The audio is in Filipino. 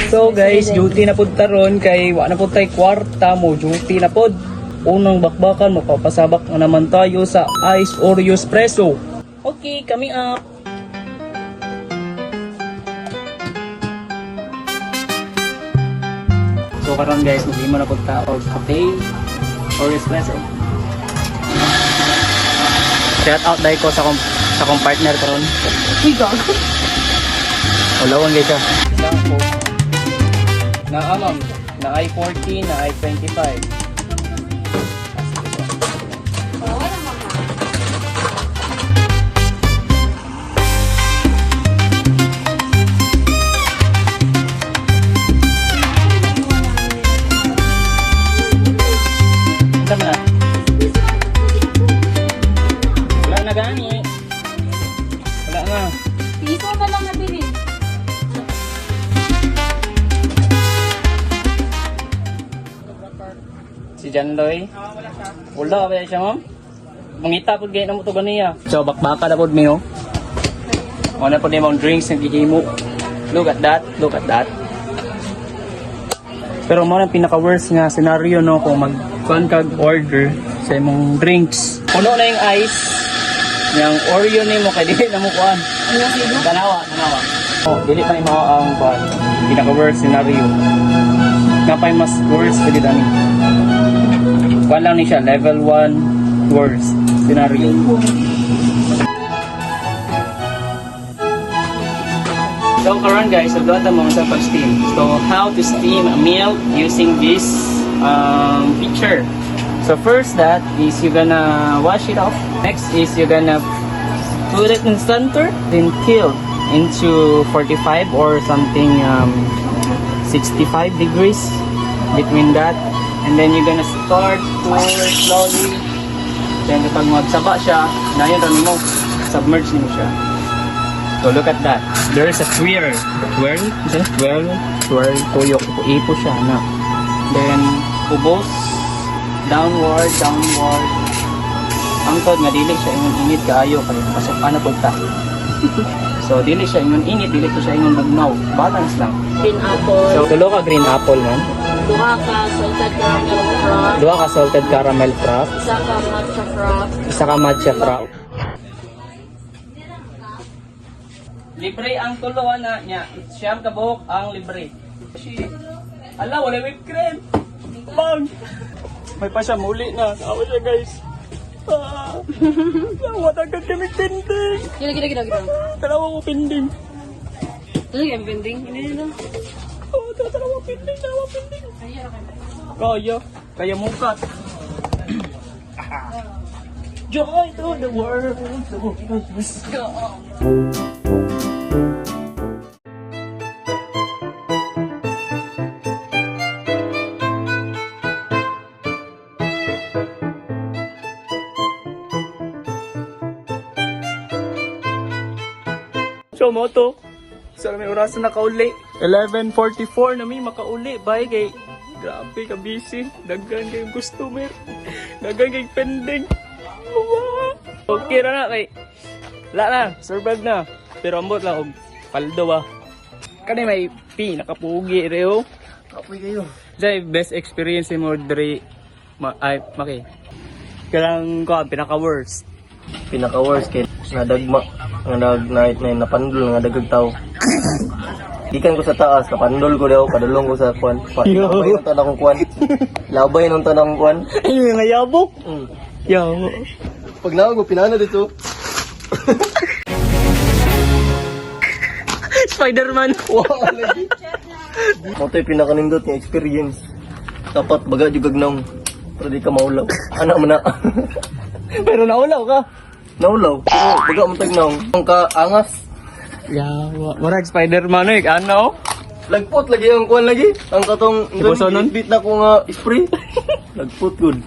So guys, duty na pud taron kay wa na pud tay kwarta mo, duty na pud. Unang bakbakan, mapapasabak na naman tayo sa Ice Oreo Espresso. Okay, coming up. So karon guys, maghimo na pud ta og cafe or espresso. Shout out dai ko sa akong partner karon. Uy, gago. Ulawan guys siya. Na ma'am, na I-40, na I-25. Saan na? Wala na gani. Wala na. Piso na lang nabili. Si John Loy. Wala ba siya, ma'am? Mangita po gaya na mo ito ganiya. So, bakbaka na po mi, oh. Wala po na yung drinks na gihimo. Look at that. Look at that. Pero mo na pinaka-worst nga scenario, no? Kung mag-kuhan kag order sa imong drinks. Puno na yung ice. Yung Oreo ni mo, kaya dili na mo kuhan. Ano sino? Tanawa. Oh, dili pa mo ang kuhan. Pinaka-worst scenario. Nga pa yung mas worst pwede dami. Kuhan lang ni siya, level 1 worst scenario. So karon guys, nagluto mo sa pag-steam. So how to steam a meal using this pitcher. So first that is you're gonna wash it off. Next is you're gonna put it in center, then tilt into 45 or something 65 degrees between that. And then you're gonna start pour slowly. Then kapag magsaba siya, na yun mo, submerge mo siya. So look at that. There is a twirl. Tuyok. Ipo siya na. Then ubos. Downward. Angkod nga dili siya ingon init kaayo kay pasok ana pud ta. So dili siya ingon init, dili ko siya ingon bugnaw. Balance lang. Green apple. So tulo ka green apple man. Duha ka salted caramel frap. Duha ka salted caramel frap. Isa ka matcha frap. Libre ang tulo na niya. Siyam ka buhok ang libre. Ala, wala whipped cream. Bang! May pa siya muli na. Tawa siya guys. Wala ka kami pending. Gila. Dalawa ko pending. Ano yung pending? Ano? Dalawa pending. Kaya mukat. Joy to the world. Let's go. So moto, sa may orasan na kauli. 11:44 na may makauli. Bye kay grabe ka busy. Daghan kayong customer. Daghan kayong pending. Okay na kay wala na, survive na. Pero ambot lang og paldo ba. Kani may nakapugi reo. Kapoy kayo. Jay best experience mo dre maki. Kanang ko pinaka-worst kay nadagma nga napandol nga dagag tao. Ikan ko sa taas, napandol ko daw, padulong ko sa kwan. Labay ng tanang kwan. Ay, nga yabok. Yo. Pag nawag mo, pinana dito. Spider-Man. Wow, lagi. Moto'y pinakanindot yung experience. Dapat baga jugagnaw. Pero di ka maulaw. Anak mo na. Pero naulaw ka. Naulaw. Pero baga mo tagnaw. Ang kaangas. Yawa. Marag Spider-Man eh. Ano? Lagpot lagi ang kwan lagi. Ang katong Ipuso nun? bit na ko nga spray. Lagpot good.